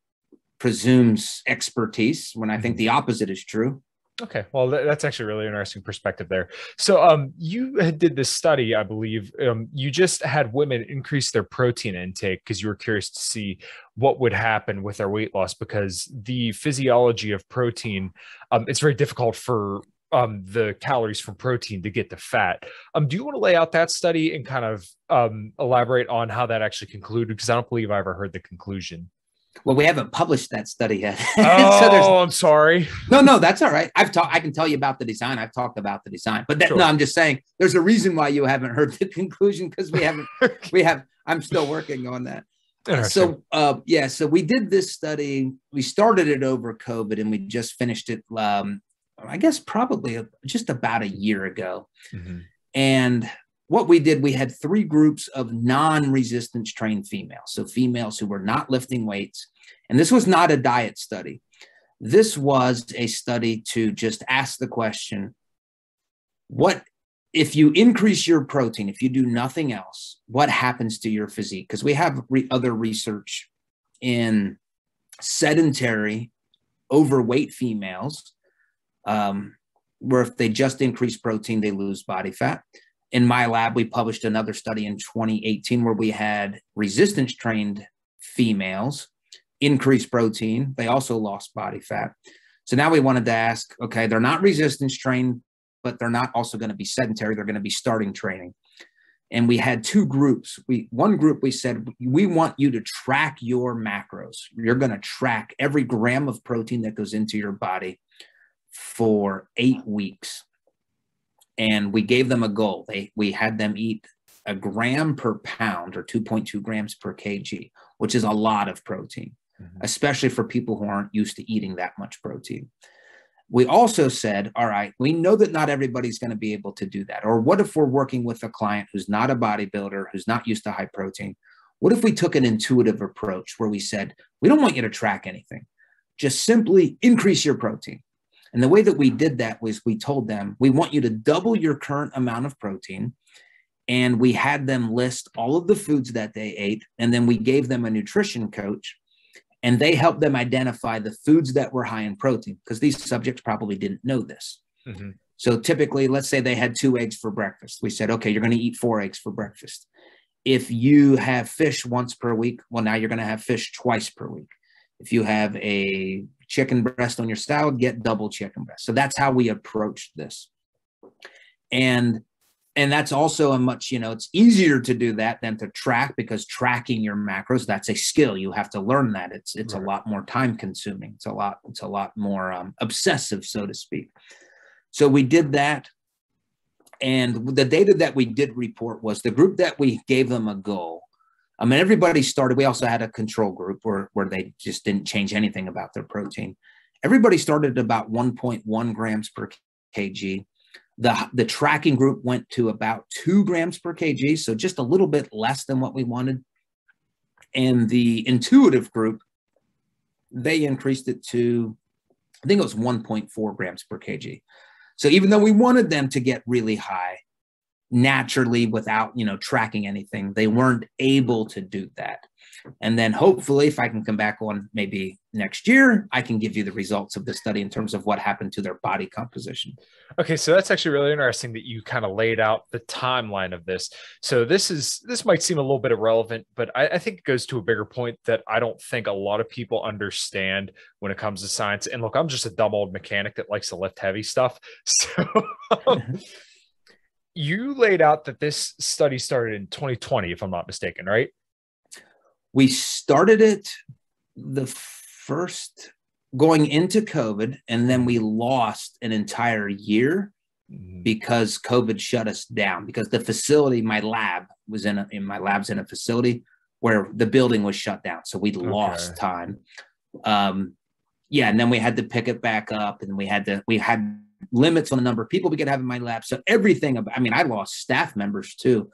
S1: presumes expertise when I think the opposite is true.
S5: Okay. Well, that's actually a really interesting perspective there. So you did this study, I believe. You just had women increase their protein intake because you were curious to see what would happen with their weight loss, because the physiology of protein, it's very difficult for the calories from protein to get to fat. Do you want to lay out that study and kind of elaborate on how that actually concluded? Because I don't believe I ever heard the conclusion.
S1: Well, we haven't published that study yet.
S5: Oh, I'm sorry.
S1: No, that's all right. I can tell you about the design. I've talked about the design, but
S5: Sure.
S1: No, I'm just saying there's a reason why you haven't heard the conclusion, because I'm still working on that. So we did this study. We started it over COVID and we just finished it. I guess probably just about a year ago. Mm-hmm. And what we did, we had 3 groups of non-resistance trained females. So females who were not lifting weights. And this was not a diet study. This was a study to just ask the question, what if you increase your protein, if you do nothing else, what happens to your physique? Because we have other research in sedentary, overweight females where if they just increase protein, they lose body fat. In my lab, we published another study in 2018 where we had resistance trained females increase protein. They also lost body fat. So now we wanted to ask, okay, they're not resistance trained, but they're not also going to be sedentary. They're going to be starting training. And we had two groups. One group, we said, we want you to track your macros. You're going to track every gram of protein that goes into your body for 8 weeks. And we gave them a goal. We had them eat a gram per pound, or 2.2 grams per kg, which is a lot of protein, especially for people who aren't used to eating that much protein. We also said, all right, we know that not everybody's going to be able to do that. Or what if we're working with a client who's not a bodybuilder, who's not used to high protein? What if we took an intuitive approach where we said, we don't want you to track anything, just simply increase your protein. And the way that we did that was we told them, we want you to double your current amount of protein. And we had them list all of the foods that they ate. And then we gave them a nutrition coach, and they helped them identify the foods that were high in protein, because these subjects probably didn't know this. So typically, let's say they had 2 eggs for breakfast. We said, okay, you're going to eat 4 eggs for breakfast. If you have fish once per week, well, now you're going to have fish twice per week. If you have a chicken breast on your salad, get double chicken breast. So that's how we approached this. And that's also a much, it's easier to do that than to track, because tracking your macros, that's a skill. You have to learn that. It's right. A lot more time consuming. It's a lot more obsessive, so to speak. So we did that. And the data that we did report was the group that we gave them a goal. I mean, everybody started, we also had a control group where they just didn't change anything about their protein. Everybody started at about 1.1 grams per kg. The tracking group went to about 2 grams per kg, so just a little bit less than what we wanted. And the intuitive group, they increased it to, I think it was 1.4 grams per kg. So even though we wanted them to get really high, naturally, without tracking anything, they weren't able to do that. And then hopefully, if I can come back on maybe next year, I can give you the results of the study in terms of what happened to their body composition.
S5: Okay, so that's actually really interesting that you kind of laid out the timeline of this. So this might seem a little bit irrelevant, but I think it goes to a bigger point that I don't think a lot of people understand when it comes to science. And look, I'm just a dumb old mechanic that likes to lift heavy stuff. So you laid out that this study started in 2020, if I'm not mistaken, right?
S1: We started it the first going into COVID, and then we lost an entire year because COVID shut us down, because the facility, my lab was in my lab's in a facility where the building was shut down. So we lost time. And then we had to pick it back up, and we had limits on the number of people we could have in my lab. So everything, I lost staff members too.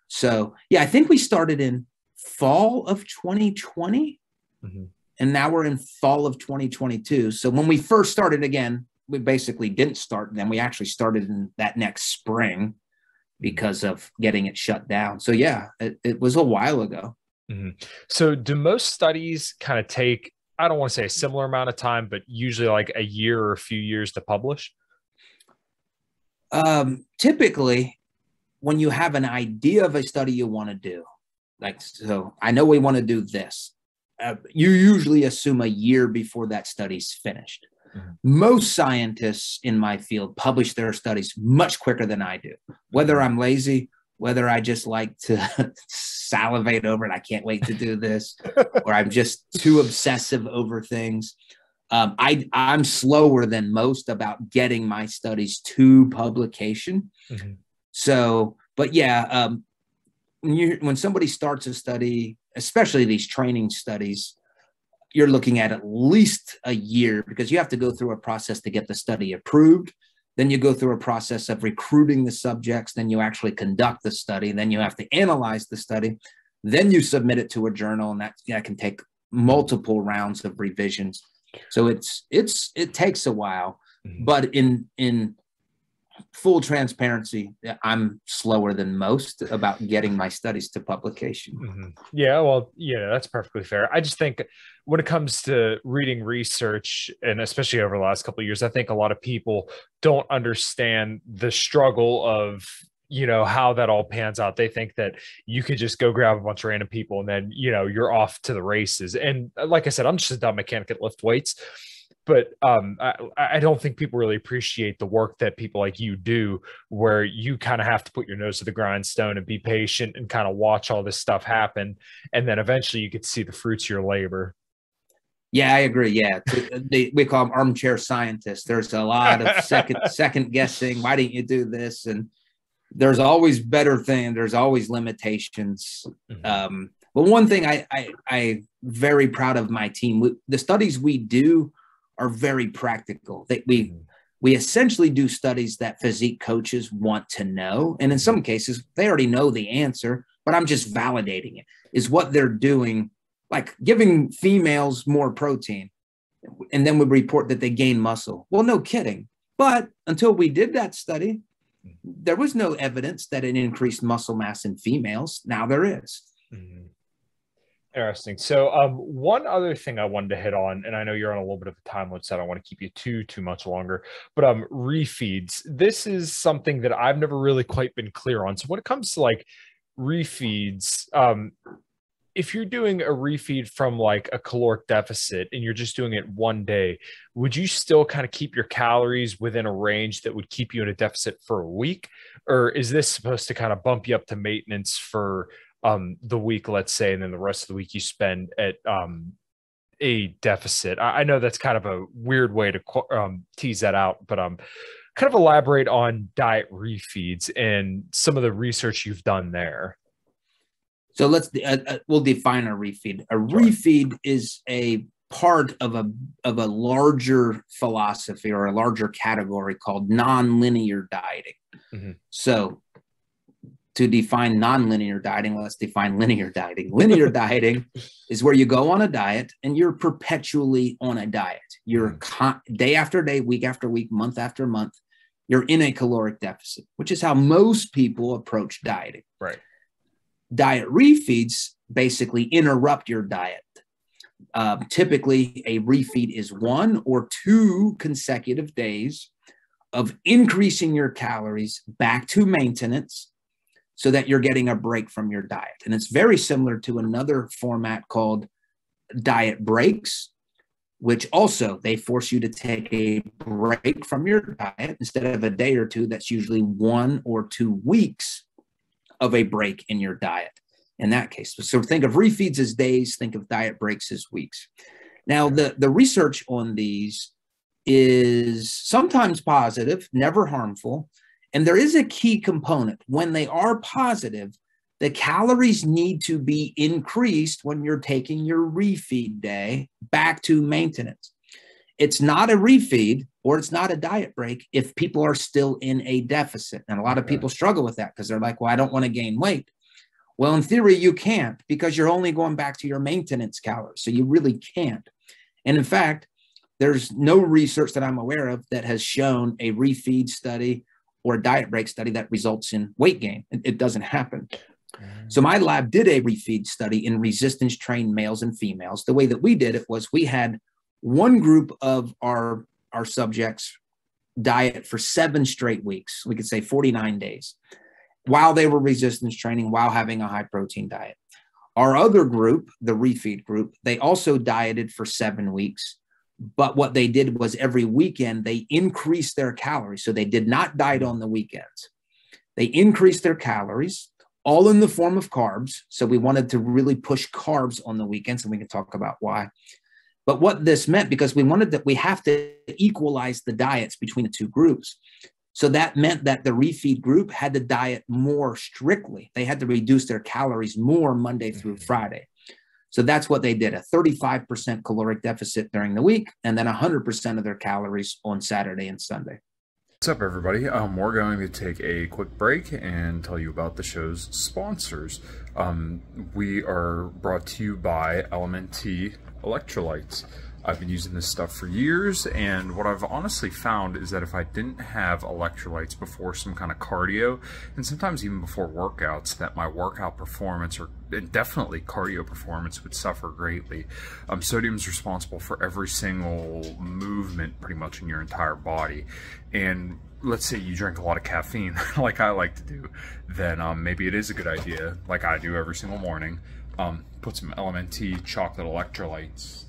S1: So yeah, I think we started in fall of 2020, and now we're in fall of 2022. So when we first started, again, we basically didn't start then. We actually started in that next spring because of getting it shut down. So yeah, it was a while ago.
S5: So do most studies kind of take, I don't want to say a similar amount of time, but usually like a year or a few years to publish?
S1: Typically, when you have an idea of a study you want to do, so I know we want to do this, you usually assume a year before that study's finished. Most scientists in my field publish their studies much quicker than I do. Whether I'm lazy, whether I just like to salivate over it, I can't wait to do this, or I'm just too obsessive over things. I'm slower than most about getting my studies to publication. So, but yeah, when somebody starts a study, especially these training studies, you're looking at least a year, because you have to go through a process to get the study approved. Then you go through a process of recruiting the subjects. Then you actually conduct the study. Then you have to analyze the study. Then you submit it to a journal, and that can take multiple rounds of revisions. So it takes a while. But in full transparency, I'm slower than most about getting my studies to publication.
S5: Mm-hmm. Yeah, well, yeah, that's perfectly fair. I just think when it comes to reading research, and especially over the last couple of years, I think a lot of people don't understand the struggle of, you know, how that all pans out. They think that you could just go grab a bunch of random people and then, you know, you're off to the races. And like I said, I'm just a dumb mechanic at lift weights. But I don't think people really appreciate the work that people like you do, where you kind of have to put your nose to the grindstone and be patient and kind of watch all this stuff happen. And then eventually you get to see the fruits of your labor.
S1: Yeah, I agree. Yeah. We call them armchair scientists. There's a lot of second guessing. Why didn't you do this? And there's always better things. There's always limitations.
S5: Mm-hmm.
S1: But one thing I'm very proud of my team. The studies we do are very practical. We essentially do studies that physique coaches want to know. And in some cases, they already know the answer, but I'm just validating it. Is what they're doing, like giving females more protein, and then we report that they gain muscle. Well, no kidding. But until we did that study, there was no evidence that it increased muscle mass in females. Now there is.
S5: Mm-hmm. Interesting. So one other thing I wanted to hit on, and I know you're on a little bit of a time limit, so I don't want to keep you too much longer, but refeeds. This is something that I've never really quite been clear on. So when it comes to like refeeds, if you're doing a refeed from like a caloric deficit and you're just doing it one day, would you still kind of keep your calories within a range that would keep you in a deficit for a week? Or is this supposed to kind of bump you up to maintenance for the week, let's say, and then the rest of the week you spend at a deficit? I know that's kind of a weird way to tease that out, but kind of elaborate on diet refeeds and some of the research you've done there.
S1: So we'll define a refeed. A refeed is a part of a larger philosophy or a larger category called nonlinear dieting. Mm-hmm. So to define nonlinear dieting, let's define linear dieting. Linear dieting is where you go on a diet and you're perpetually on a diet. You're day after day, week after week, month after month, you're in a caloric deficit, which is how most people approach dieting.
S5: Right.
S1: Diet refeeds basically interrupt your diet. Typically, a refeed is 1 or 2 consecutive days of increasing your calories back to maintenance so that you're getting a break from your diet. And it's very similar to another format called diet breaks, which also they force you to take a break from your diet instead of a day or two. That's usually 1 or 2 weeks of a break in your diet in that case. So think of refeeds as days, think of diet breaks as weeks. Now, the research on these is sometimes positive, never harmful. And there is a key component. When they are positive, the calories need to be increased when you're taking your refeed day back to maintenance. It's not a refeed or it's not a diet break if people are still in a deficit. And a lot of people struggle with that because they're like, well, I don't want to gain weight. Well, in theory, you can't because you're only going back to your maintenance calories. So you really can't. And in fact, there's no research that I'm aware of that has shown a refeed study or a diet break study that results in weight gain. It doesn't happen. So my lab did a refeed study in resistance trained males and females. The way that we did it was we had one group of our subjects diet for 7 straight weeks. We could say 49 days while they were resistance training, while having a high protein diet. Our other group, the refeed group, they also dieted for 7 weeks. But what they did was every weekend, they increased their calories. So they did not diet on the weekends. They increased their calories, all in the form of carbs. So we wanted to really push carbs on the weekends, and we can talk about why. But what this meant, because we have to equalize the diets between the two groups. So that meant that the refeed group had to diet more strictly. They had to reduce their calories more Monday through Friday. So that's what they did, a 35% caloric deficit during the week, and then 100% of their calories on Saturday and Sunday.
S2: What's up, everybody? We're going to take a quick break and tell you about the show's sponsors. We are brought to you by LMNT electrolytes. I've been using this stuff for years, and what I've honestly found is that if I didn't have electrolytes before some kind of cardio, and sometimes even before workouts, that my workout performance, or and definitely cardio performance, would suffer greatly. Sodium is responsible for every single movement pretty much in your entire body, and let's say you drink a lot of caffeine like I like to do, then maybe it is a good idea, like I do every single morning, put some LMNT chocolate electrolytes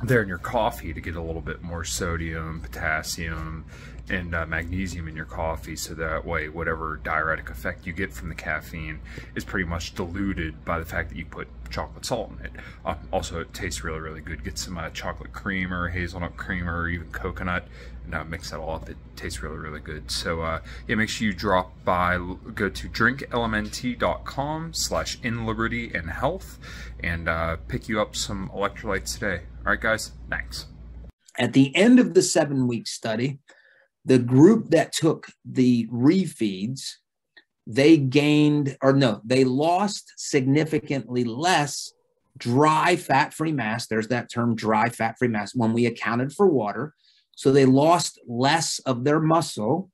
S2: there in your coffee to get a little bit more sodium, potassium, and magnesium in your coffee, so that way whatever diuretic effect you get from the caffeine is pretty much diluted by the fact that you put chocolate salt in it. Also, it tastes really, really good. Get some chocolate cream or hazelnut cream or even coconut, and mix that all up. It tastes really, really good. So yeah, make sure you drop by, go to drinklmnt.com/inlibertyandhealth and pick you up some electrolytes today. All right, guys, thanks.
S1: At the end of the 7-week study, the group that took the refeeds, they lost significantly less dry fat-free mass. There's that term, dry fat-free mass, when we accounted for water. So they lost less of their muscle,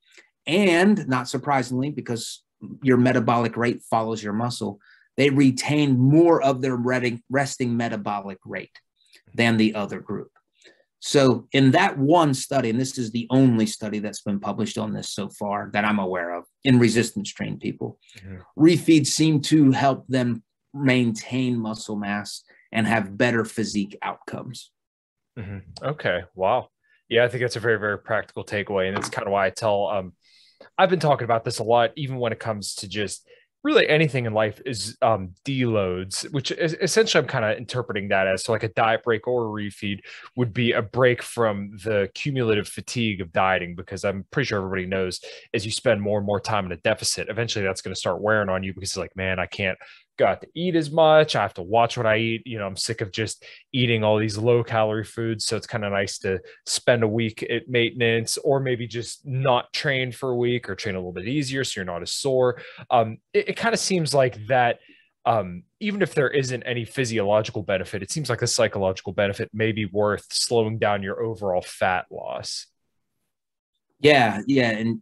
S1: and not surprisingly, because your metabolic rate follows your muscle, they retained more of their resting metabolic rate than the other group. So in that one study, and this is the only study that's been published on this so far that I'm aware of in resistance trained people, refeeds seem to help them maintain muscle mass and have better physique outcomes.
S5: Okay. Wow. Yeah, I think that's a very, very practical takeaway. And that's kind of why I tell, I've been talking about this a lot, even when it comes to just really anything in life is deloads, which is essentially I'm kind of interpreting that as, so like a diet break or a refeed would be a break from the cumulative fatigue of dieting, because I'm pretty sure everybody knows as you spend more and more time in a deficit, eventually that's going to start wearing on you, because it's like, man, I can't go out to eat as much. I have to watch what I eat. You know, I'm sick of just eating all these low calorie foods. So it's kind of nice to spend a week at maintenance, or maybe just not train for a week, or train a little bit easier so you're not as sore. It kind of seems like that, even if there isn't any physiological benefit, it seems like the psychological benefit may be worth slowing down your overall fat loss.
S1: Yeah. And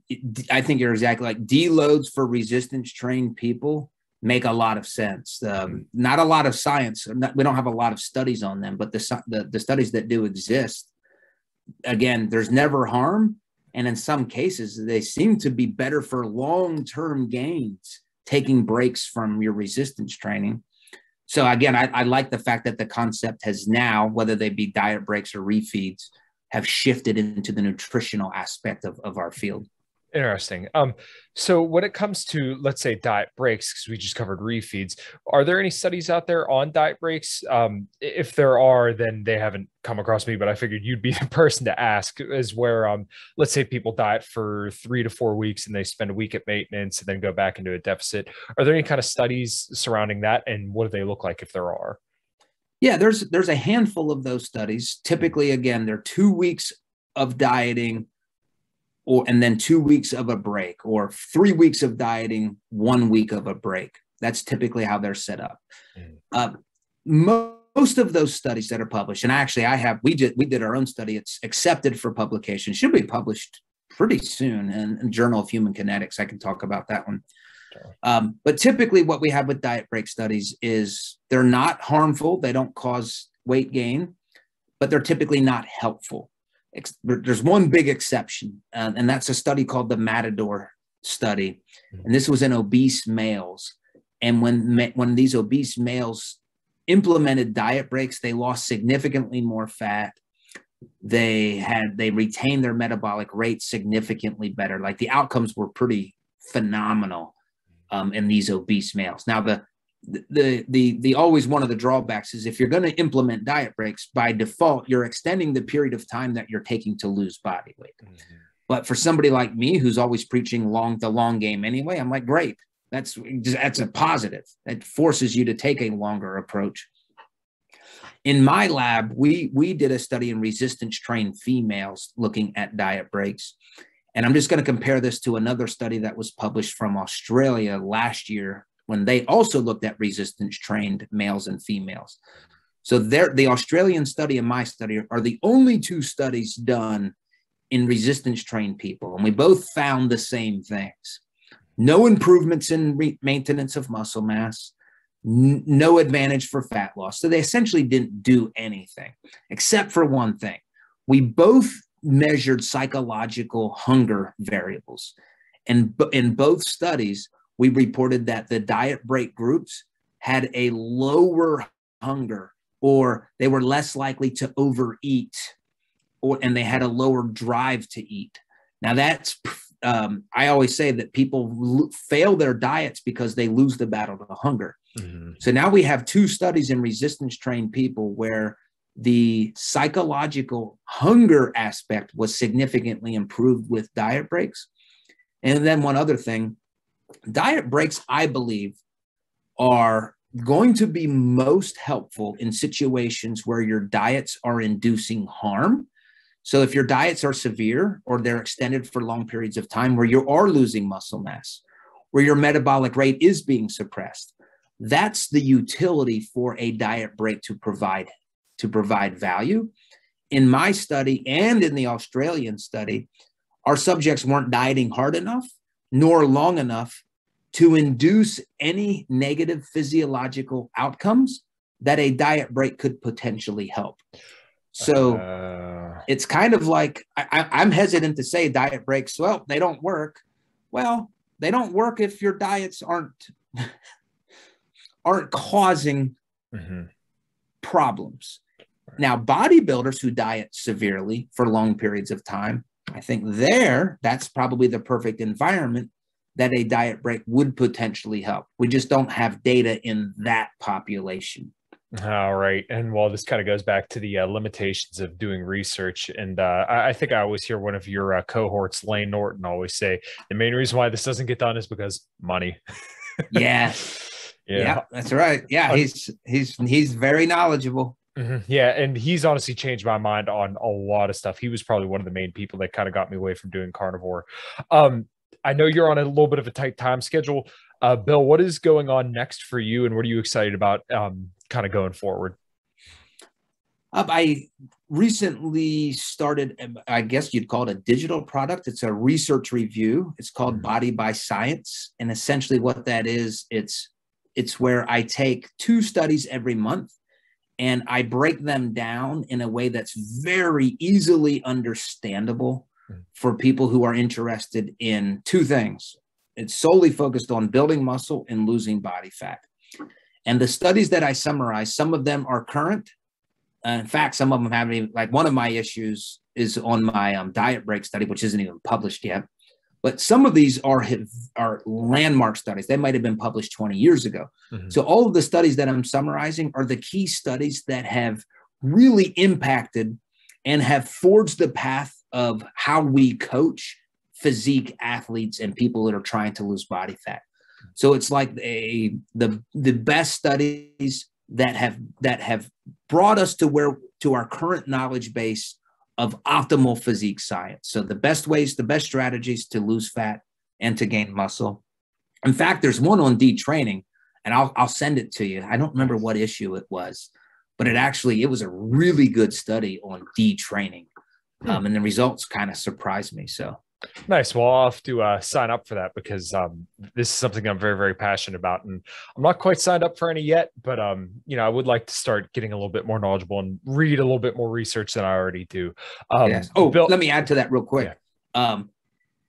S1: I think you're exactly like, deloads for resistance trained people make a lot of sense. Not a lot of science. We don't have a lot of studies on them, but the studies that do exist, again, there's never harm. And in some cases, they seem to be better for long-term gains, taking breaks from your resistance training. So again, I like the fact that the concept has now, whether they be diet breaks or refeeds, have shifted into the nutritional aspect of our field.
S5: Interesting. So when it comes to, let's say, diet breaks, because we just covered refeeds, are there any studies out there on diet breaks? If there are, then they haven't come across me, but I figured you'd be the person to ask, is where, let's say people diet for 3 to 4 weeks and they spend a week at maintenance and then go back into a deficit. Are there any kind of studies surrounding that? And what do they look like if there are?
S1: Yeah, there's a handful of those studies. Typically, again, they're 2 weeks of dieting, and then 2 weeks of a break, or 3 weeks of dieting, 1 week of a break. That's typically how they're set up. Most of those studies that are published, and actually we did our own study. It's accepted for publication. Should be published pretty soon in Journal of Human Kinetics. I can talk about that one. Sure. But typically what we have with diet break studies is they're not harmful. They don't cause weight gain, but they're typically not helpful. There's one big exception, and that's a study called the Matador study. And this was in obese males. And when these obese males implemented diet breaks, they lost significantly more fat. They retained their metabolic rate significantly better. Like, the outcomes were pretty phenomenal in these obese males. Now, the always one of the drawbacks is, if you're going to implement diet breaks, by default, you're extending the period of time that you're taking to lose body weight. But for somebody like me, who's always preaching the long game anyway, I'm like, great. That's a positive. That forces you to take a longer approach. In my lab, we did a study in resistance trained females looking at diet breaks. And I'm just going to compare this to another study that was published from Australia last year, when they also looked at resistance trained males and females. So the Australian study and my study are the only two studies done in resistance trained people. And we both found the same things. No improvements in maintenance of muscle mass, no advantage for fat loss. So they essentially didn't do anything except for one thing. We both measured psychological hunger variables. And in both studies, we reported that the diet break groups had a lower hunger, or they were less likely to overeat, and they had a lower drive to eat. Now that's, I always say that people fail their diets because they lose the battle to hunger. Mm-hmm. So now we have two studies in resistance trained people where the psychological hunger aspect was significantly improved with diet breaks. And then one other thing, diet breaks, I believe, are going to be most helpful in situations where your diets are inducing harm. So if your diets are severe or they're extended for long periods of time where you are losing muscle mass, where your metabolic rate is being suppressed, that's the utility for a diet break to provide value. In my study and in the Australian study, our subjects weren't dieting hard enough nor long enough to induce any negative physiological outcomes that a diet break could potentially help. So it's kind of like, I'm hesitant to say diet breaks, well, they don't work. Well, they don't work if your diets aren't causing problems. Now, bodybuilders who diet severely for long periods of time, I think that's probably the perfect environment that a diet break would potentially help. We just don't have data in that population.
S5: All right. And well, this kind of goes back to the limitations of doing research. And I think I always hear one of your cohorts, Lane Norton, always say, the main reason why this doesn't get done is because money.
S1: Yeah. Yeah, that's right. Yeah, he's very knowledgeable.
S5: Mm-hmm. Yeah, and he's honestly changed my mind on a lot of stuff. He was probably one of the main people that kind of got me away from doing carnivore. I know you're on a little bit of a tight time schedule. Bill, what is going on next for you, and what are you excited about kind of going forward?
S1: I recently started, I guess you'd call it a digital product. It's a research review. It's called Body by Science. And essentially what that is, it's where I take 2 studies every month and I break them down in a way that's very easily understandable for people who are interested in 2 things. It's solely focused on building muscle and losing body fat. And the studies that I summarize, some of them are current. In fact, some of them haven't even, like one of my issues is on my diet break study, which isn't even published yet. But some of these are landmark studies. They might have been published 20 years ago. Mm-hmm. So all of the studies that I'm summarizing are the key studies that have really impacted and have forged the path of how we coach physique athletes and people that are trying to lose body fat. So it's like the best studies that have brought us to our current knowledge base of optimal physique science. So the best strategies to lose fat and to gain muscle. In fact, there's one on detraining, and I'll send it to you. I don't remember what issue it was, but it was a really good study on detraining. And the results kind of surprised me. So
S5: nice. Well, I'll have to sign up for that because this is something I'm very, very passionate about. And I'm not quite signed up for any yet, but, I would like to start getting a little bit more knowledgeable and read a little bit more research than I already do.
S1: Yes. Oh, Bill, let me add to that real quick. Yeah.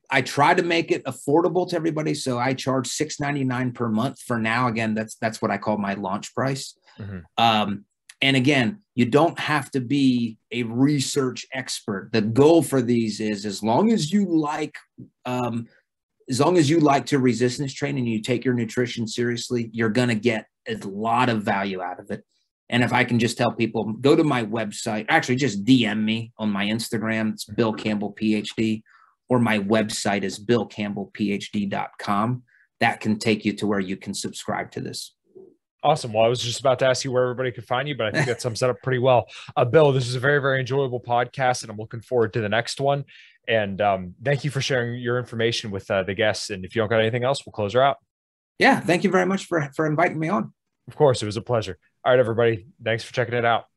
S1: I try to make it affordable to everybody. So I charge $6.99 per month for now. Again, that's what I call my launch price. Mm-hmm. And again, you don't have to be a research expert. The goal for these is as long as you like to resistance train and you take your nutrition seriously, you're going to get a lot of value out of it. And if I can just tell people, go to my website, actually just DM me on my Instagram. It's Bill Campbell, PhD, or my website is billcampbellphd.com. That can take you to where you can subscribe to this.
S5: Awesome. Well, I was just about to ask you where everybody could find you, but I think that sums it up pretty well. Bill, this is a very, very enjoyable podcast, and I'm looking forward to the next one. And thank you for sharing your information with the guests. And if you don't got anything else, we'll close her out.
S1: Yeah. Thank you very much for inviting me on.
S5: Of course. It was a pleasure. All right, everybody. Thanks for checking it out.